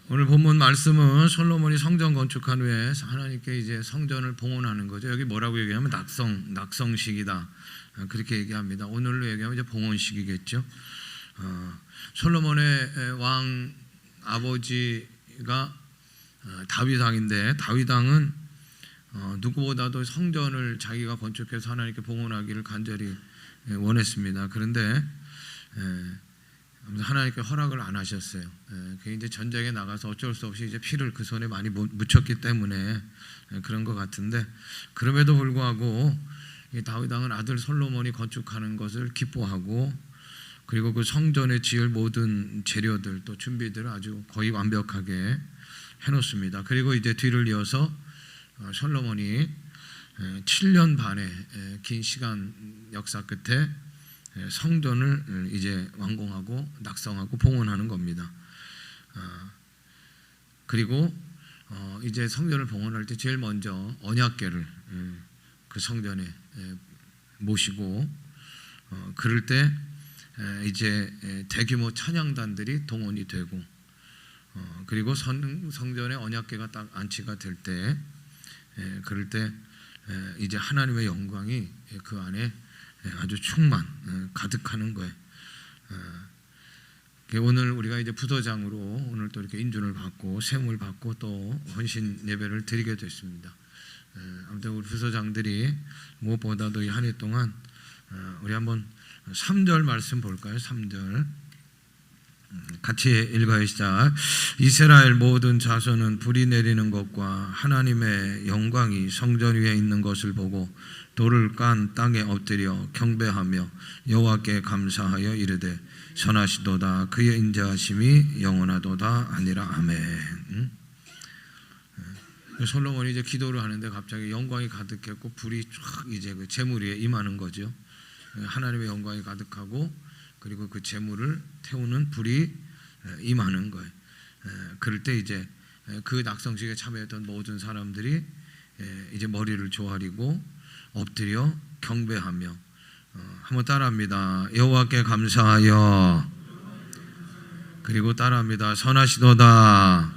오늘 본문 말씀은 솔로몬이 성전 건축한 후에 하나님께 이제 성전을 봉헌하는 거죠. 여기 뭐라고 얘기하면 낙성식이다. 그렇게 얘기합니다. 오늘로 얘기하면 이제 봉헌식이겠죠. 솔로몬의 왕 아버지가 다윗 왕인데 다윗 왕은 누구보다도 성전을 자기가 건축해서 하나님께 봉헌하기를 간절히 원했습니다. 그런데 하나님께 허락을 안 하셨어요. 그 이제 전쟁에 나가서 어쩔 수 없이 이제 피를 그 손에 많이 묻혔기 때문에 그런 것 같은데, 그럼에도 불구하고 다윗 왕은 아들 솔로몬이 건축하는 것을 기뻐하고, 그리고 그 성전에 지을 모든 재료들 또 준비들을 아주 거의 완벽하게 해놓습니다. 그리고 이제 뒤를 이어서 솔로몬이 7년 반의 긴 시간 역사 끝에 성전을 이제 완공하고 낙성하고 봉헌하는 겁니다. 그리고 이제 성전을 봉헌할 때 제일 먼저 언약궤를 그 성전에 모시고, 그럴 때 이제 대규모 찬양단들이 동원이 되고, 그리고 성전에 언약궤가 딱 안치가 될 때, 그럴 때 이제 하나님의 영광이 그 안에 아주 가득하는 거예요. 오늘 우리가 이제 부서장으로 오늘 또 이렇게 인준을 받고 세움을 받고 또 헌신 예배를 드리게 됐습니다. 아무튼 우리 부서장들이 무엇보다도 이 한 해 동안 우리 한번 3절 말씀 볼까요? 3절 같이 읽어요. 시작. 이스라엘 모든 자손은 불이 내리는 것과 하나님의 영광이 성전 위에 있는 것을 보고 돌을 깐 땅에 엎드려 경배하며 여호와께 감사하여 이르되 선하시도다 그의 인자하심이 영원하도다 아니라. 아멘. 솔로몬이 이제 기도를 하는데 갑자기 영광이 가득했고 불이 쫙 이제 그 제물 위에 임하는 거죠. 하나님의 영광이 가득하고 그리고 그 제물을 태우는 불이 임하는 거예요. 그럴 때 이제 그 낙성식에 참여했던 모든 사람들이 이제 머리를 조아리고 엎드려 경배하며, 한번 따라합니다. 여호와께 감사하여, 그리고 따라합니다. 선하시도다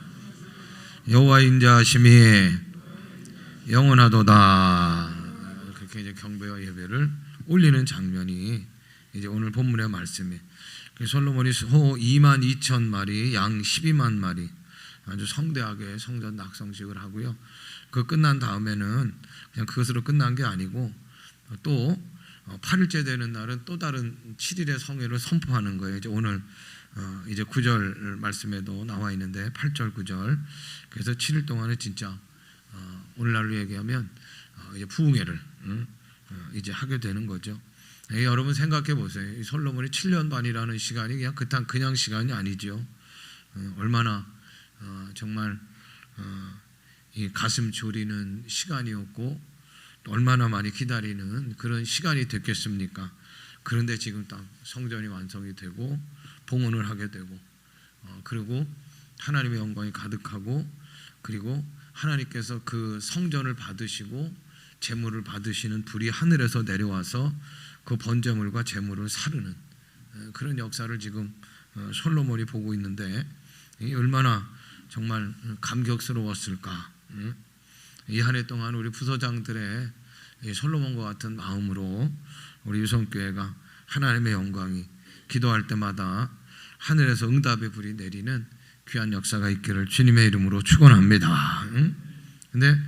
여호와 인자하심이 영원하도다. 그렇게 이제 경배와 예배를 올리는 장면이 이제 오늘 본문의 말씀이에요. 솔로몬이 소 22,000마리, 양 12만 마리 아주 성대하게 성전 낙성식을 하고요. 그 끝난 다음에는 그냥 그것으로 끝난 게 아니고 또 8일째 되는 날은 또 다른 7일의 성회를 선포하는 거예요. 이제 오늘 이제 9절 말씀에도 나와 있는데 8절 9절. 그래서 7일 동안에 진짜 오늘날로 얘기하면 이제 부흥회를 이제 하게 되는 거죠. 여러분 생각해 보세요. 솔로몬이 7년 반이라는 시간이 그냥 시간이 아니죠. 얼마나 정말 이 가슴 졸이는 시간이었고 또 얼마나 많이 기다리는 그런 시간이 됐겠습니까? 그런데 지금 딱 성전이 완성이 되고 봉헌을 하게 되고, 그리고 하나님의 영광이 가득하고, 그리고 하나님께서 그 성전을 받으시고 제물을 받으시는 불이 하늘에서 내려와서 그 번제물과 제물을 사르는 그런 역사를 지금 솔로몬이 보고 있는데 얼마나 정말 감격스러웠을까. 이 한 해 동안 우리 부서장들의 솔로몬과 같은 마음으로 우리 유성교회가 하나님의 영광이 기도할 때마다 하늘에서 응답의 불이 내리는 귀한 역사가 있기를 주님의 이름으로 축원합니다. 근데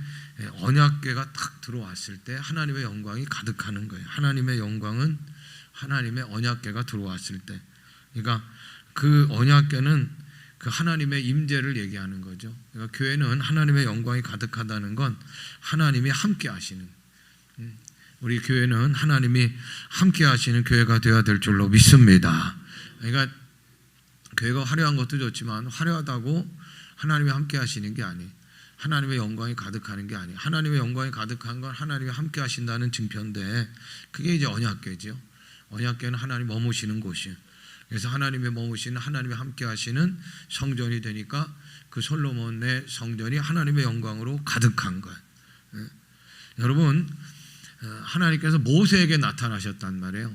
언약궤가 딱 들어왔을 때 하나님의 영광이 가득하는 거예요. 하나님의 영광은 하나님의 언약궤가 들어왔을 때, 그러니까 그 언약궤는 그 하나님의 임재를 얘기하는 거죠. 그러니까 교회는 하나님의 영광이 가득하다는 건 하나님이 함께 하시는, 우리 교회는 하나님이 함께 하시는 교회가 되어야 될 줄로 믿습니다. 그러니까 교회가 화려한 것도 좋지만 화려하다고 하나님이 함께 하시는 게 아니에요. 하나님의 영광이 가득하는 게 아니에요. 하나님의 영광이 가득한 건 하나님이 함께 하신다는 증표인데, 그게 이제 언약궤죠. 언약궤는 하나님 머무시는 곳이에요. 그래서 하나님의 머무시는, 하나님이 함께 하시는 성전이 되니까 그 솔로몬의 성전이 하나님의 영광으로 가득한 거예요. 여러분, 하나님께서 모세에게 나타나셨단 말이에요.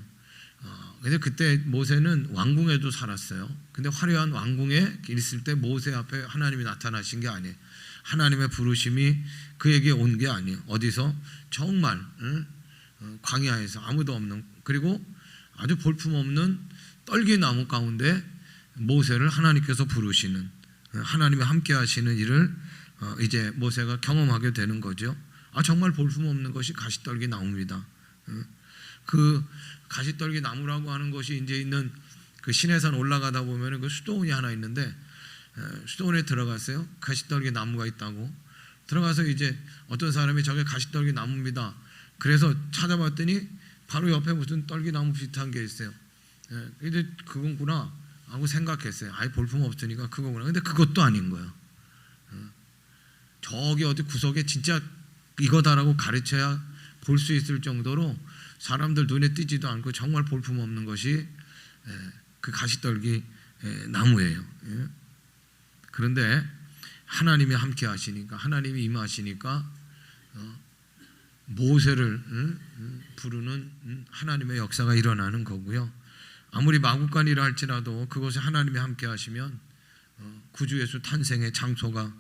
근데 그때 모세는 왕궁에도 살았어요. 근데 화려한 왕궁에 있을 때 모세 앞에 하나님이 나타나신 게 아니에요. 하나님의 부르심이 그에게 온 게 아니에요. 어디서? 정말 광야에서 아무도 없는, 그리고 아주 볼품없는 떨기나무 가운데 모세를 하나님께서 부르시는, 하나님이 함께 하시는 일을 이제 모세가 경험하게 되는 거죠. 정말 볼품없는 것이 가시떨기 나무입니다. 그 가시떨기 나무라고 하는 것이 이제 있는 그 시내산 올라가다 보면 그 수도원이 하나 있는데, 수도원에 들어갔어요. 가시떨기 나무가 있다고 들어가서 이제 어떤 사람이 저게 가시떨기 나무입니다. 그래서 찾아봤더니 바로 옆에 무슨 떨기 나무 비슷한 게 있어요. 이제 그건구나 하고 생각했어요. 볼품 없으니까 그거구나. 근데 그것도 아닌 거예요. 저기 어디 구석에 진짜 이거다라고 가르쳐야 볼 수 있을 정도로 사람들 눈에 띄지도 않고 정말 볼품 없는 것이 그 가시떨기 나무예요. 그런데 하나님이 함께 하시니까, 하나님이 임하시니까 모세를 부르는 하나님의 역사가 일어나는 거고요. 아무리 마구간이라 할지라도 그것에 하나님이 함께 하시면 구주 예수 탄생의 장소가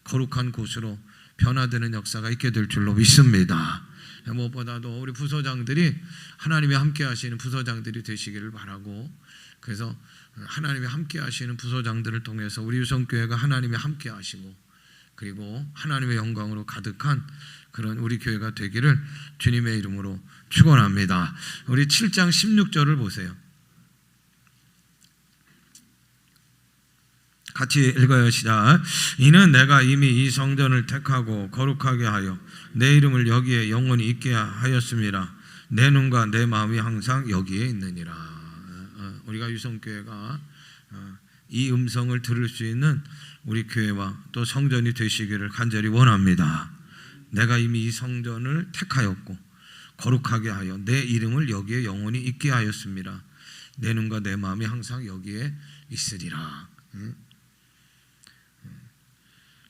거룩한 곳으로 변화되는 역사가 있게 될 줄로 믿습니다. 무엇보다도 우리 부서장들이 하나님이 함께 하시는 부서장들이 되시기를 바라고, 그래서 하나님이 함께 하시는 부서장들을 통해서 우리 유성교회가 하나님이 함께 하시고, 그리고 하나님의 영광으로 가득한 그런 우리 교회가 되기를 주님의 이름으로 축원합니다. 우리 7장 16절을 보세요. 같이 읽어요. 시작. 이는 내가 이미 이 성전을 택하고 거룩하게 하여 내 이름을 여기에 영원히 있게 하였습니다. 내 눈과 내 마음이 항상 여기에 있느니라. 우리가 유성교회가 이 음성을 들을 수 있는 우리 교회와 또 성전이 되시기를 간절히 원합니다. 내가 이미 이 성전을 택하였고 거룩하게 하여 내 이름을 여기에 영원히 있게 하였습니다. 내 눈과 내 마음이 항상 여기에 있으리라.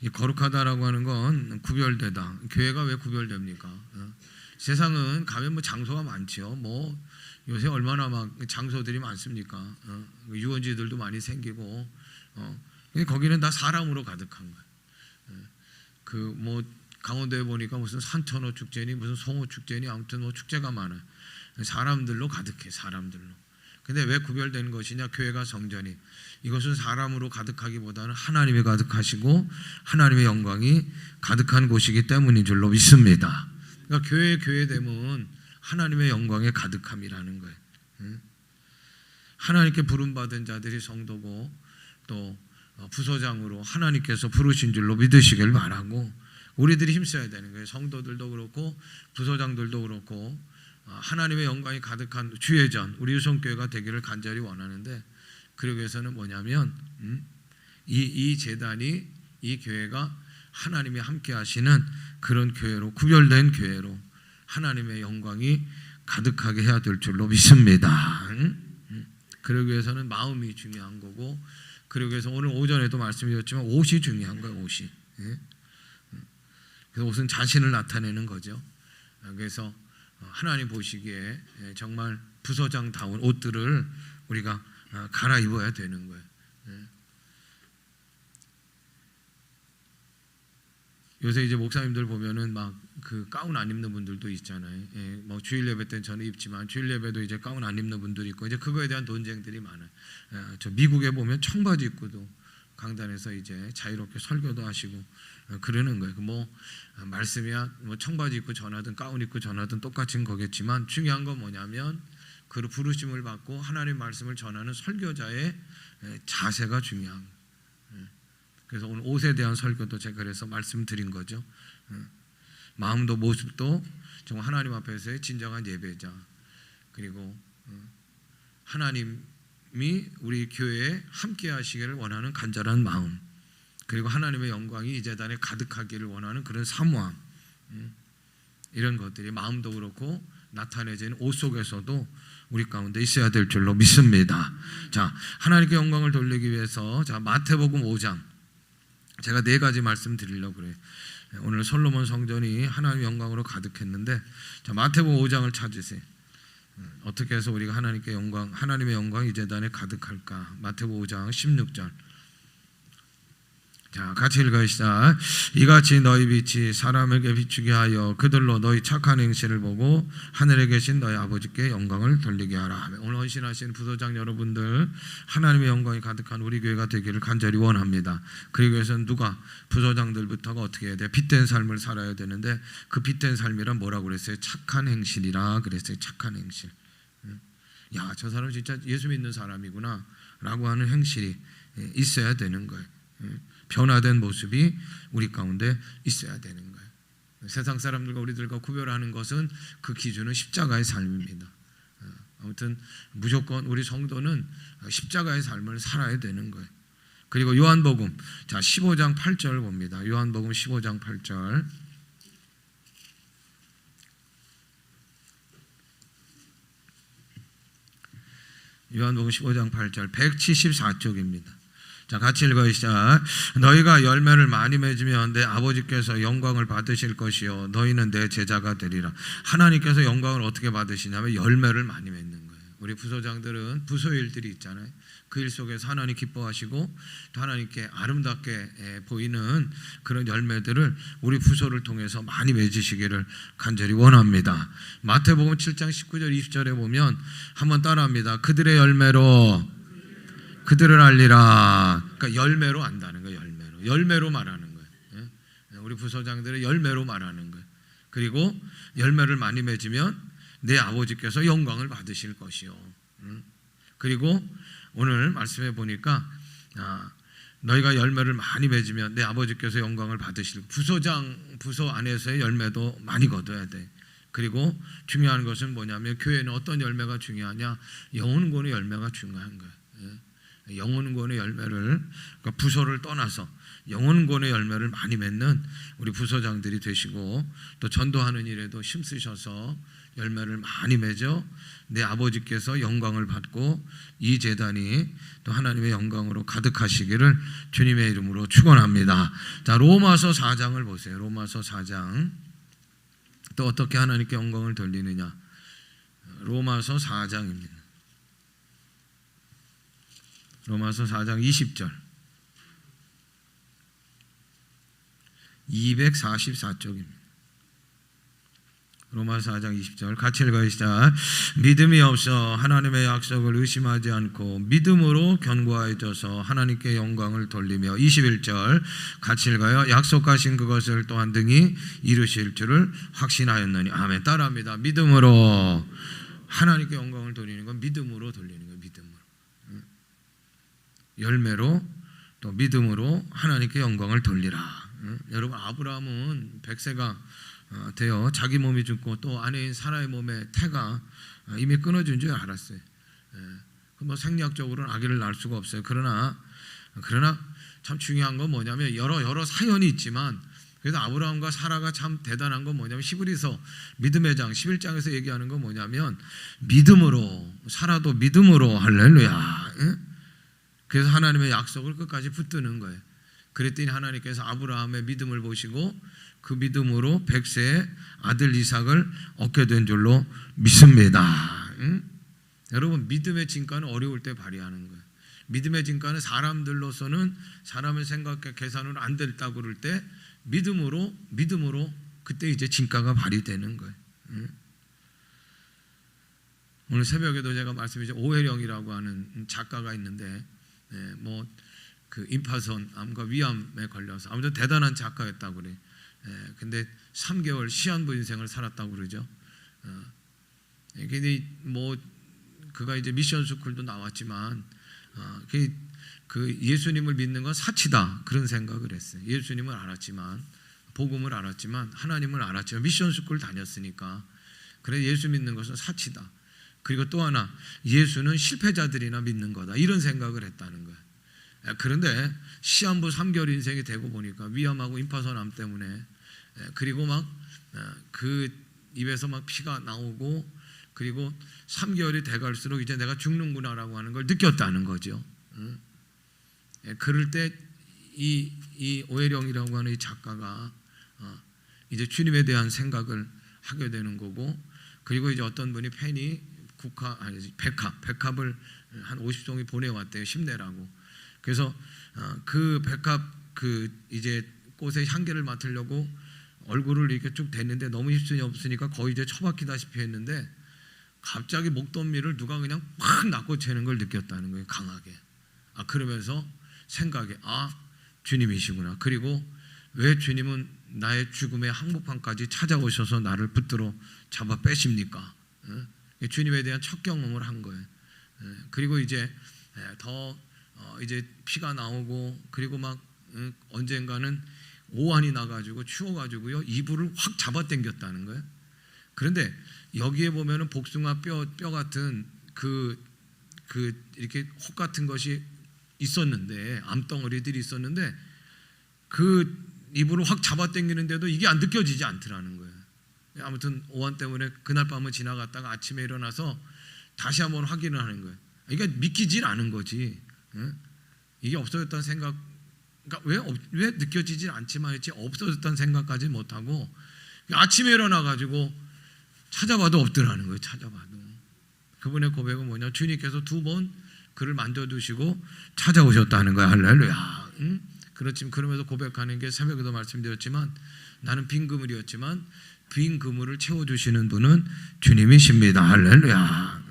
이 거룩하다라고 하는 건 구별되다. 교회가 왜 구별됩니까? 세상은 가면 뭐 장소가 많죠. 뭐 요새 얼마나 막 장소들이 많습니까? 유원지들도 많이 생기고, 거기는 다 사람으로 가득한 거예요. 그 뭐 강원도에 보니까 무슨 산천어 축제니 무슨 송어 축제니 아무튼 뭐 축제가 많아요. 사람들로 가득해, 사람들로. 근데 왜 구별되는 것이냐? 교회가 성전이, 이것은 사람으로 가득하기보다는 하나님이 가득하시고 하나님의 영광이 가득한 곳이기 때문인 줄로 믿습니다. 그러니까 교회됨은 하나님의 영광의 가득함이라는 거예요. 하나님께 부름받은 자들이 성도고 또 부서장으로 하나님께서 부르신 줄로 믿으시길 바라고, 우리들이 힘써야 되는 거예요. 성도들도 그렇고 부서장들도 그렇고 하나님의 영광이 가득한 주예전 우리 유성교회가 되기를 간절히 원하는데, 그러기 위해서는 뭐냐면 이 제단이, 이 교회가 하나님이 함께 하시는 그런 교회로, 구별된 교회로 하나님의 영광이 가득하게 해야 될 줄로 믿습니다. 그러기 위해서는 마음이 중요한 거고, 그러기 위해서 오늘 오전에도 말씀드렸지만 옷이 중요한 거예요. 옷이. 그래서 옷은 자신을 나타내는 거죠. 그래서 하나님 보시기에 정말 부서장다운 옷들을 우리가 갈아입어야 되는 거예요. 요새 이제 목사님들 보면은 막 그 가운 안 입는 분들도 있잖아요. 뭐 주일 예배 때는 저는 입지만 주일 예배도 이제 가운 안 입는 분들이 있고, 이제 그거에 대한 논쟁들이 많아요. 저 미국에 보면 청바지 입고도 강단에서 이제 자유롭게 설교도 하시고 그러는 거예요. 뭐 말씀이야 뭐 청바지 입고 전하든 가운 입고 전하든 똑같은 거겠지만, 중요한 건 뭐냐면 그 부르심을 받고 하나님 말씀을 전하는 설교자의 자세가 중요한 거예요. 그래서 오늘 옷에 대한 설교도 제가 그래서 말씀드린 거죠. 마음도 모습도 정말 하나님 앞에서의 진정한 예배자, 그리고 하나님이 우리 교회에 함께 하시기를 원하는 간절한 마음, 그리고 하나님의 영광이 이 제단에 가득하기를 원하는 그런 사모함, 이런 것들이 마음도 그렇고 나타내지는 옷 속에서도 우리 가운데 있어야 될 줄로 믿습니다. 자, 하나님께 영광을 돌리기 위해서 자 마태복음 5장, 제가 4가지 말씀드리려고 그래요. 오늘 솔로몬 성전이 하나님의 영광으로 가득했는데, 자 마태복음 5장을 찾으세요. 어떻게 해서 우리가 하나님의 영광 이 제단에 가득할까? 마태복음 5장 16절. 자, 같이 읽으시다. 이같이 너희 빛이 사람에게 비추게 하여 그들로 너희 착한 행실을 보고 하늘에 계신 너희 아버지께 영광을 돌리게 하라. 오늘 헌신하신 부소장 여러분들, 하나님의 영광이 가득한 우리 교회가 되기를 간절히 원합니다. 그리고 위해서는 누가? 부소장들부터가 어떻게 해야 돼? 빛된 삶을 살아야 되는데, 그 빛된 삶이란 뭐라고 그랬어요? 착한 행실이라 그랬어요. 착한 행실. 야, 저 사람 진짜 예수 믿는 사람이구나 라고 하는 행실이 있어야 되는 거예요. 변화된 모습이 우리 가운데 있어야 되는 거예요. 세상 사람들과 우리들과 구별하는 것은 그 기준은 십자가의 삶입니다. 아무튼 무조건 우리 성도는 십자가의 삶을 살아야 되는 거예요. 그리고 요한복음 15장 8절 봅니다. 요한복음 15장 8절. 요한복음 15장 8절 174쪽입니다. 자, 같이 읽어주시자. 너희가 열매를 많이 맺으면 내 아버지께서 영광을 받으실 것이요 너희는 내 제자가 되리라. 하나님께서 영광을 어떻게 받으시냐면 열매를 많이 맺는 거예요. 우리 부소장들은 부소 일들이 있잖아요. 그 일 속에서 하나님 기뻐하시고 또 하나님께 아름답게 보이는 그런 열매들을 우리 부소를 통해서 많이 맺으시기를 간절히 원합니다. 마태복음 7장 19절 20절에 보면 한번 따라합니다. 그들의 열매로 그들을 알리라. 그러니까 열매로 안다는 거예요. 열매로 말하는 거예요. 우리 부소장들의 열매로 말하는 거예요. 그리고 열매를 많이 맺으면 내 아버지께서 영광을 받으실 것이요. 그리고 오늘 말씀해 보니까 너희가 열매를 많이 맺으면 내 아버지께서 영광을 받으실. 부소 안에서의 열매도 많이 거둬야 돼. 그리고 중요한 것은 뭐냐면 교회는 어떤 열매가 중요하냐? 영혼권의 열매가 중요한 거예요. 영혼권의 열매를, 그러니까 부소를 떠나서 영혼권의 열매를 많이 맺는 우리 부소장들이 되시고, 또 전도하는 일에도 힘쓰셔서 열매를 많이 맺어 내 아버지께서 영광을 받고 이 제단이 또 하나님의 영광으로 가득하시기를 주님의 이름으로 축원합니다. 자, 로마서 4장을 보세요. 로마서 4장. 또 어떻게 하나님께 영광을 돌리느냐? 로마서 4장입니다. 로마서 4장 20절 244쪽입니다. 로마서 4장 20절 같이 읽어주시자. 믿음이 없어 하나님의 약속을 의심하지 않고 믿음으로 견고해져서 하나님께 영광을 돌리며 21절 같이 읽어요. 약속하신 그것을 또한 등이 이루실 줄을 확신하였느니. 아멘. 따라합니다. 믿음으로 하나님께 영광을 돌리는 건 믿음으로 돌리는 거예요. 믿음으로. 열매로 또 믿음으로 하나님께 영광을 돌리라. 여러분, 아브라함은 100세가 되어 자기 몸이 죽고 또 아내인 사라의 몸에 태가 이미 끊어진 줄 알았어요. 뭐 생리학적으로는 아기를 낳을 수가 없어요. 그러나 참 중요한 건 뭐냐면 여러 사연이 있지만, 그래서 아브라함과 사라가 참 대단한 건 뭐냐면 히브리서 믿음의 장 11장에서 얘기하는 건 뭐냐면 믿음으로, 사라도 믿음으로, 할렐루야. 그래서 하나님의 약속을 끝까지 붙드는 거예요. 그랬더니 하나님께서 아브라함의 믿음을 보시고 그 믿음으로 100세의 아들 이삭을 얻게 된 줄로 믿습니다. 여러분, 믿음의 진가는 어려울 때 발휘하는 거예요. 믿음의 진가는 사람들로서는 사람의 생각과 계산으로 안 됐다고 그럴 때 믿음으로 그때 이제 진가가 발휘되는 거예요. 오늘 새벽에도 제가 말씀드린 오해령이라고 하는 작가가 있는데, 뭐 그 임파선 암과 위암에 걸려서 아무튼 대단한 작가였다고 그래. 근데 3개월 시한부 인생을 살았다고 그러죠. 근데 뭐 그가 이제 미션 스쿨도 나왔지만 그 예수님을 믿는 건 사치다 그런 생각을 했어요. 예수님을 알았지만, 복음을 알았지만, 하나님을 알았지만 미션 스쿨 다녔으니까 그래 예수 믿는 것은 사치다. 그리고 또 하나, 예수는 실패자들이나 믿는 거다 이런 생각을 했다는 거예요. 그런데 시한부 3개월 인생이 되고 보니까 위암하고 임파선암 때문에, 그리고 막 그 입에서 막 피가 나오고, 그리고 3개월이 돼갈수록 이제 내가 죽는구나라고 하는 걸 느꼈다는 거죠. 그럴 때 이 오해령이라고 하는 이 작가가 이제 주님에 대한 생각을 하게 되는 거고, 그리고 이제 어떤 분이 팬이 백합을 한 50종이 보내왔대요. 힘내라고. 그래서 그 백합 이제 꽃의 향기를 맡으려고 얼굴을 이렇게 쭉 댔는데 너무 힘이 없으니까 거의 이제 처박히다시피 했는데 갑자기 목덜미를 누가 그냥 팍 낚고채는 걸 느꼈다는 거예요. 강하게. 그러면서 생각에 주님이시구나. 그리고 왜 주님은 나의 죽음의 항복판까지 찾아오셔서 나를 붙들어 잡아 빼십니까? 주님에 대한 첫 경험을 한 거예요. 그리고 이제 더 이제 피가 나오고 그리고 막 언젠가는 오한이 나가지고 추워가지고요 이불을 확 잡아당겼다는 거예요. 그런데 여기에 보면은 복숭아 뼈 같은 이렇게 혹 같은 것이 있었는데 암덩어리들이 있었는데 그 이불을 확 잡아당기는데도 이게 안 느껴지지 않더라는 거예요. 아무튼 오한 때문에 그날 밤을 지나갔다가 아침에 일어나서 다시 한번 확인을 하는 거예요. 이게 믿기질 않은 거지. 이게 없어졌다는 생각, 그러니까 왜 느껴지질 않지만 없어졌다는 생각까지 못하고 아침에 일어나가지고 찾아봐도 없더라는 거예요. 찾아봐도. 그분의 고백은 뭐냐? 주님께서 2번 그를 만져두시고 찾아오셨다는 거야. 할렐루야. 그러면서 고백하는 게 새벽에도 말씀드렸지만 나는 빈 그물이었지만 빈 그물을 채워주시는 분은 주님이십니다. 할렐루야.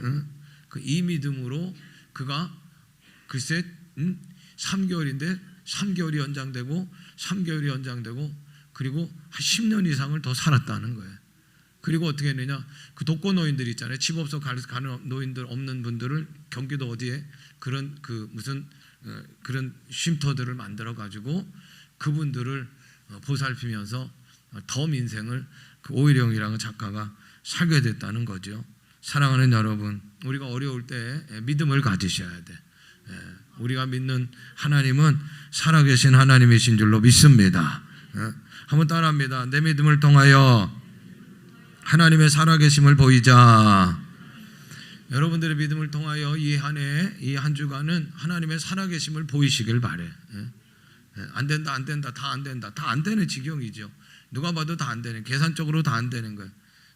이 믿음으로 그가 글쎄 3개월인데 3개월이 연장되고 그리고 한 10년 이상을 더 살았다는 거예요. 그리고 어떻게 했느냐? 그 독거노인들 있잖아요. 집 없어 가는 노인들 없는 분들을 경기도 어디에 그런 그런 쉼터들을 만들어 가지고 그분들을 보살피면서 더 민생을 그 오일영이라는 작가가 살게 됐다는 거죠. 사랑하는 여러분, 우리가 어려울 때 믿음을 가지셔야 돼. 우리가 믿는 하나님은 살아계신 하나님이신 줄로 믿습니다. 한번 따라합니다. 내 믿음을 통하여 하나님의 살아계심을 보이자. 여러분들의 믿음을 통하여 이 한 주간은 하나님의 살아계심을 보이시길 바래. 안 된다, 다 안 된다, 다 안 되는 지경이죠. 누가 봐도 다 안 되는, 계산적으로 다 안 되는 거예요.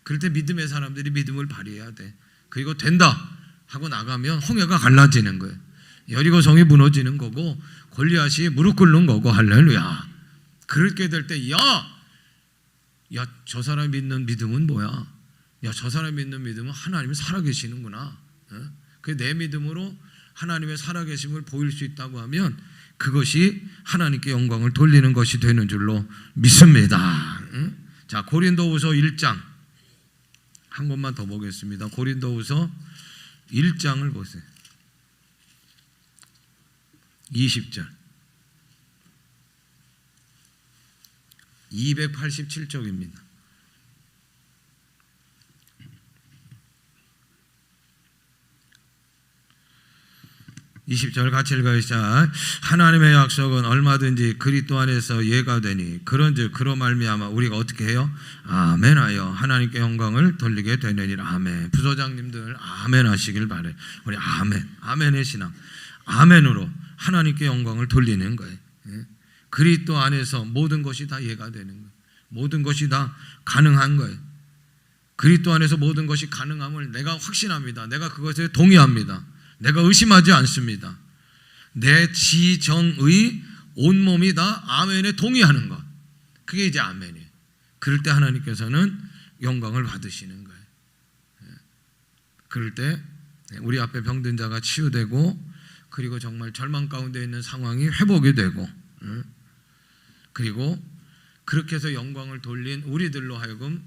그럴 때 믿음의 사람들이 믿음을 발휘해야 돼. 그리고 된다 하고 나가면 홍해가 갈라지는 거예요. 여리고 성이 무너지는 거고 골리앗이 무릎 꿇는 거고. 할렐루야. 그렇게 될 때 저 사람이 믿는 믿음은 뭐야? 저 사람이 믿는 믿음은 하나님이 살아계시는구나. 그 내 믿음으로 하나님의 살아계심을 보일 수 있다고 하면 그것이 하나님께 영광을 돌리는 것이 되는 줄로 믿습니다. 자, 고린도후서 1장 한 번만 더 보겠습니다. 고린도후서 1장을 보세요. 20절 287쪽입니다. 20절 같이 읽어보시자. 하나님의 약속은 얼마든지 그리스도 안에서 예가 되니 그런즉 그로 말미암아 우리가 어떻게 해요? 아멘하여 하나님께 영광을 돌리게 되느니라. 아멘. 부소장님들 아멘 하시길 바래. 우리 아멘의 신앙, 아멘으로 하나님께 영광을 돌리는 거예요. 그리스도 안에서 모든 것이 다 예가 되는 거예요. 모든 것이 다 가능한 거예요. 그리스도 안에서 모든 것이 가능함을 내가 확신합니다. 내가 그것에 동의합니다. 내가 의심하지 않습니다. 내 지정의 온몸이 다 아멘에 동의하는 것, 그게 이제 아멘이에요. 그럴 때 하나님께서는 영광을 받으시는 거예요. 그럴 때 우리 앞에 병든 자가 치유되고 그리고 정말 절망 가운데 있는 상황이 회복이 되고 그리고 그렇게 해서 영광을 돌린 우리들로 하여금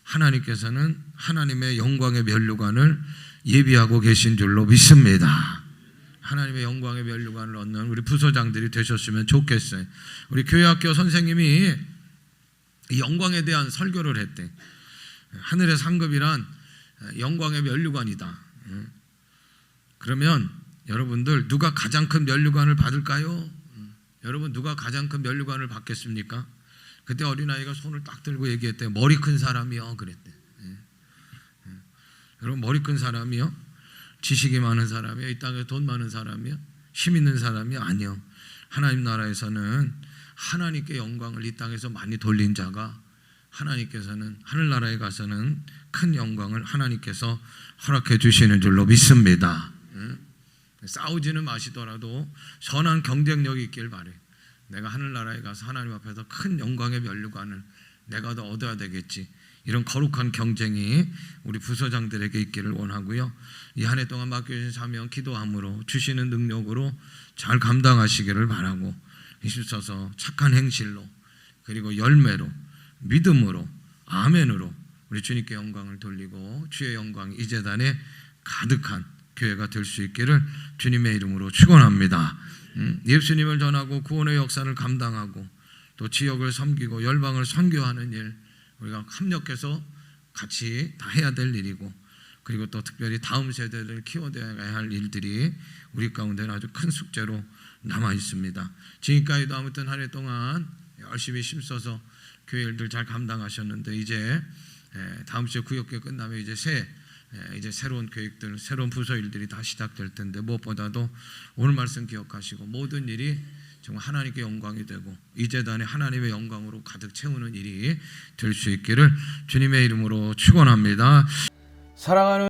하나님께서는 하나님의 영광의 면류관을 예비하고 계신 줄로 믿습니다. 하나님의 영광의 면류관을 얻는 우리 부소장들이 되셨으면 좋겠어요. 우리 교회학교 선생님이 영광에 대한 설교를 했대. 하늘의 상급이란 영광의 면류관이다. 그러면 여러분들 누가 가장 큰 면류관을 받을까요? 여러분 누가 가장 큰 면류관을 받겠습니까? 그때 어린아이가 손을 딱 들고 얘기했대요. 머리 큰 사람이요 그랬대. 여러분 머리 큰 사람이요? 지식이 많은 사람이요? 이 땅에 돈 많은 사람이요? 힘 있는 사람이요? 아니요. 하나님 나라에서는 하나님께 영광을 이 땅에서 많이 돌린 자가 하나님께서는 하늘나라에 가서는 큰 영광을 하나님께서 허락해 주시는 줄로 믿습니다. 싸우지는 마시더라도 선한 경쟁력이 있길 바래. 내가 하늘나라에 가서 하나님 앞에서 큰 영광의 면류관을 내가 더 얻어야 되겠지. 이런 거룩한 경쟁이 우리 부서장들에게 있기를 원하고요. 이 한 해 동안 맡겨주신 사명 기도함으로 주시는 능력으로 잘 감당하시기를 바라고, 있으셔서 착한 행실로 그리고 열매로 믿음으로 아멘으로 우리 주님께 영광을 돌리고 주의 영광이 이 재단에 가득한 교회가 될 수 있기를 주님의 이름으로 축원합니다. 예수님을 전하고 구원의 역사를 감당하고 또 지역을 섬기고 열방을 선교하는 일, 우리가 협력해서 같이 다 해야 될 일이고, 그리고 또 특별히 다음 세대를 키워내야 할 일들이 우리 가운데는 아주 큰 숙제로 남아 있습니다. 지금까지도 아무튼 한 해 동안 열심히 힘써서 교회 일들 잘 감당하셨는데, 이제 다음 주에 구역회 끝나면 이제 새로운 계획들, 새로운 부서 일들이 다 시작될 텐데, 무엇보다도 오늘 말씀 기억하시고 모든 일이 정말 하나님께 영광이 되고 이 재단에 하나님의 영광으로 가득 채우는 일이 될 수 있기를 주님의 이름으로 축원합니다. 사랑하는